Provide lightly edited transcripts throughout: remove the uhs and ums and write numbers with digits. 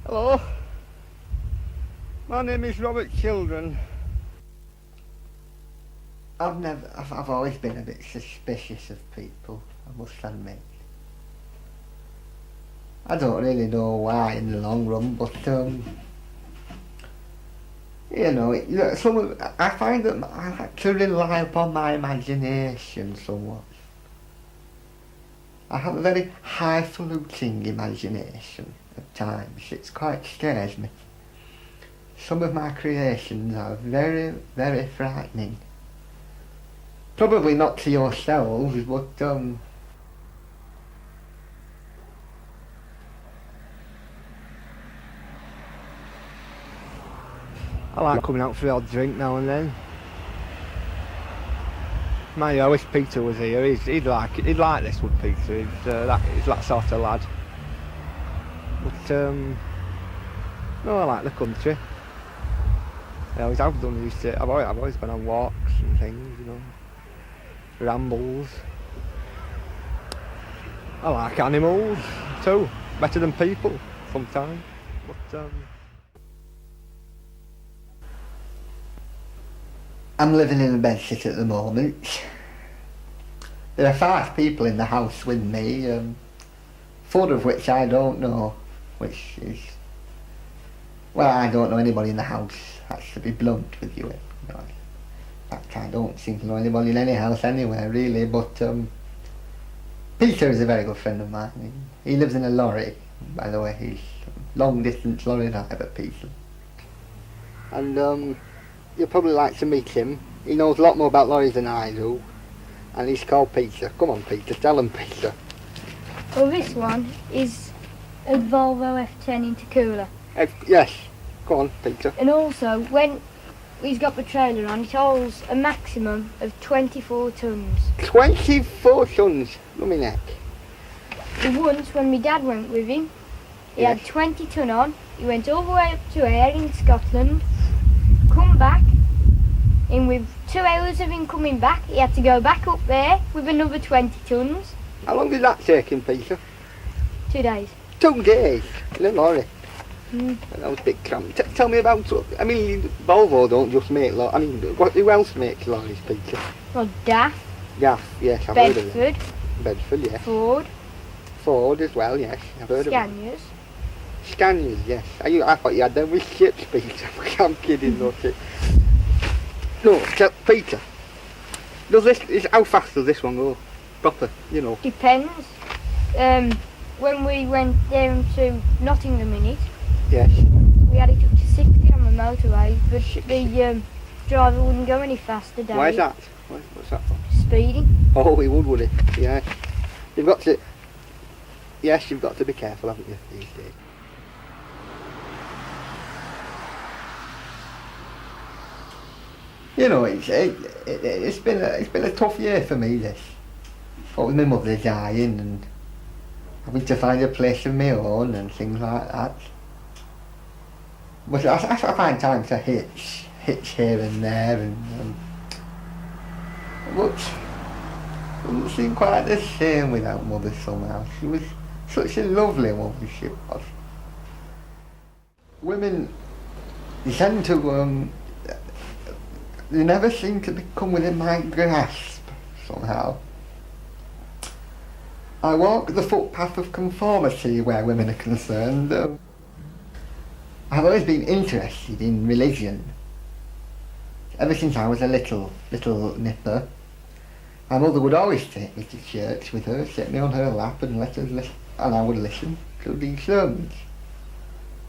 Hello, my name is Robert Children. I've always been a bit suspicious of people, I must admit. I don't really know why in the long run, but you know, I find that I like to rely upon my imagination somewhat. I have a very highfalutin imagination at times. It quite scares me. Some of my creations are very, very frightening. Probably not to yourselves, but I like coming out for the odd drink now and then. I wish Peter was here. He'd like it. He'd like this, would Peter? He's that sort of lad. But no, I like the country. I always have done. I've always gone on walks and things, you know, rambles. I like animals too, better than people sometimes. But I'm living in a bedsit at the moment. There are 5 people in the house with me, 4 of which I don't know, which is... Well, I don't know anybody in the house, that's to be blunt with you. You know, in fact, I don't seem to know anybody in any house anywhere, really, but Peter is a very good friend of mine. He lives in a lorry, by the way. He's a long-distance lorry driver, Peter. And you'll probably like to meet him. He knows a lot more about lorries than I do. And he's called Peter. Come on, Peter, tell him, Peter. Well, this one is a Volvo F10 intercooler. Yes, go on, Peter. And also, when he's got the trailer on, it holds a maximum of 24 tonnes. 24 tonnes? Lummy neck. Once, when my dad went with him, he Yes. had 20 tonne on. He went all the way up to Ayr in Scotland, come back, and with 2 hours of him coming back, he had to go back up there with another 20 tonnes. How long did that take him, Peter? 2 days. 2 days in a lorry. Mm. That was a big cramp. Tell me about... I mean, Volvo don't just make lorries. I mean, who else makes lorries, Peter? Well, DAF, Gaff, yes, I've heard of them. Bedford, Bedford, yes. Ford, Ford as well, yes, I've heard of them. Scanias. Scanias, yes. I thought you had them with ships, Peter. I'm kidding, not it. No, Peter. How fast does this one go? Proper, you know. Depends. When we went down to Nottingham in it, Yes. we had it up to 60 on the motorway, but the driver wouldn't go any faster down. Why is that? What's that for? Speeding. Oh, he would he? Yes. You've got to... Yes, you've got to be careful, haven't you, these days? You know, it's been a tough year for me, this. What with my mother dying and having to find a place of my own and things like that. But I find time to hitch here and there, and but it doesn't seem quite the same without mother somehow. She was such a lovely woman, she was. Women, they tend to they never seem to come within my grasp somehow. I walk the footpath of conformity where women are concerned. I've always been interested in religion. Ever since I was a little nipper, my mother would always take me to church with her, sit me on her lap and let us listen, and I would listen to the sermons.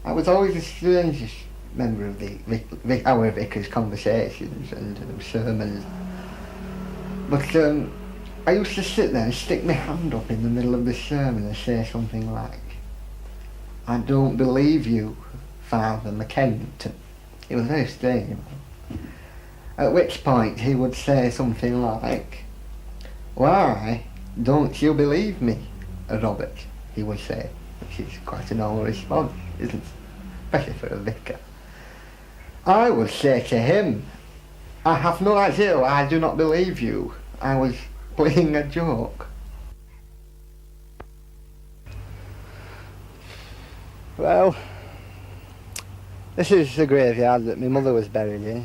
I was always the strangest member of our vicar's conversations and sermons. But I used to sit there and stick my hand up in the middle of the sermon and say something like, "I don't believe you, Father McKenton." It was very strange. At which point he would say something like, "Why don't you believe me, Robert?" he would say, which is quite a normal response, isn't it? Especially for a vicar. I would say to him, "I have no idea why I do not believe you. I was playing a joke." well, This is the graveyard that my mother was buried in.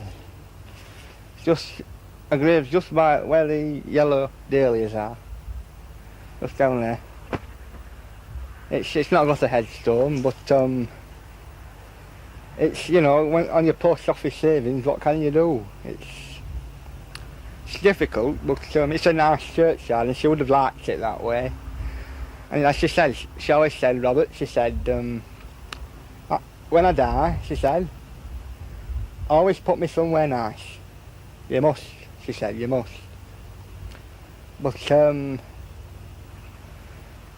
It's just a grave just by where the yellow dahlias are. Just down there. It's not got a headstone, but it's, you know, when on your post office savings, what can you do? It's difficult, but it's a nice churchyard, and she would have liked it that way. And as she said, she always said, Robert, she said, when I die, she said, always put me somewhere nice. You must, she said, you must. But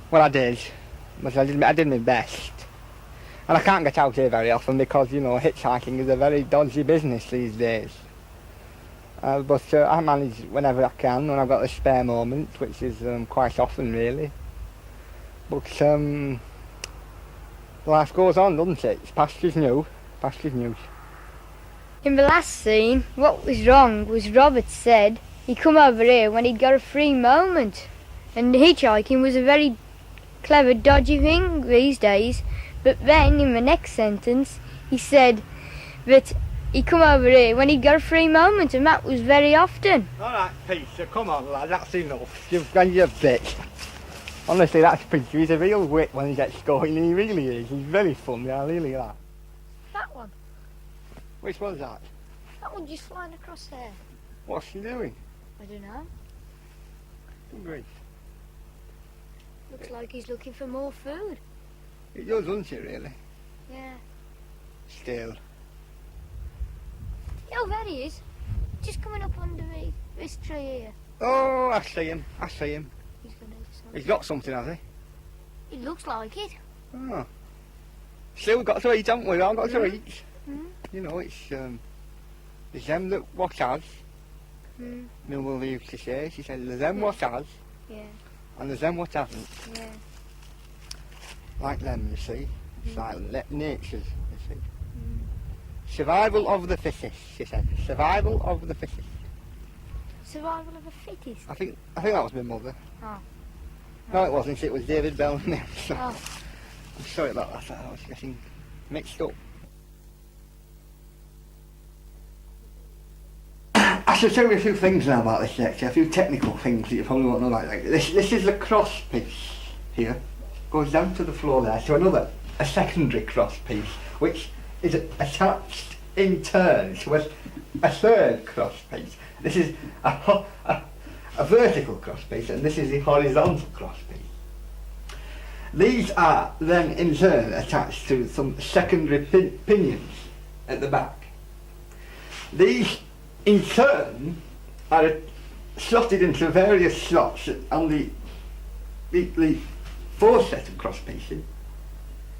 what I did was I did my best. And I can't get out here very often because, you know, hitchhiking is a very dodgy business these days. But I manage whenever I can, when I've got a spare moment, which is quite often really. But life goes on, doesn't it? It's pasture's new, pasture's news. In the last scene, what was wrong was Robert said he come over here when he'd got a free moment. And hitchhiking was a very clever, dodgy thing these days. But then, in the next sentence, he said that he come over here when he'd got a free moment, and that was very often. All right, Peter, come on, lad, that's enough. You've gone your bit. Honestly, that's Peter. He's a real wit when he gets going. He really is. He's very funny. I really like. That one. Which one's that? That one just flying across there. What's he doing? I don't know. Good grief. Looks like he's looking for more food. It does, doesn't it, really? Yeah. Still. Oh, there he is. Just coming up under this tree here. Oh, I see him. I see him. He's gonna do something. He's got something, has he? It looks like it. Oh. Still got to eat, haven't we? All got to eat. Mm. You know, it's them that what has. Mm. My mother used to say, she said, there's them what has, Yeah. and there's them what hasn't. Yeah. Like them, you see. It's like nature's, you see. Mm. Survival of the fittest, she said. Survival of the fittest. Survival of the fittest. I think that was my mother. Oh. No, it wasn't. It was David Bellamy. So, Oh. I'm sorry about that. I was getting mixed up. I should tell you a few things now about this lecture, a few technical things that you probably won't know about. Like this is the cross piece here. Goes down to the floor there to a secondary cross piece, which is attached in turn to a third cross piece. This is a vertical cross piece, and this is the horizontal cross piece. These are then in turn attached to some secondary pinions at the back. These in turn are slotted into various slots on the fourth set of cross pieces,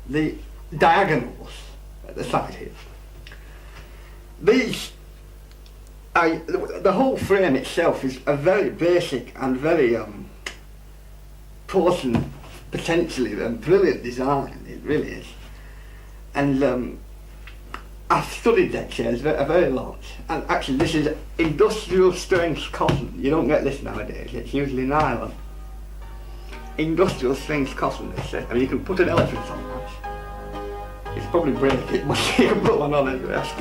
the diagonals at the side here. These the whole frame itself is a very basic and very important, potentially brilliant design. It really is. And I've studied deck chairs a very lot, and actually this is industrial strength cotton. You don't get this nowadays, it's usually nylon. Industrial strength cotton, they say. I mean, you can put an elephant on that. It's probably break it, but you can put one on at the rest.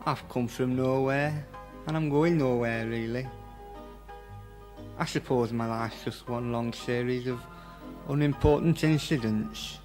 I've come from nowhere, and I'm going nowhere really. I suppose my life's just one long series of unimportant incidents.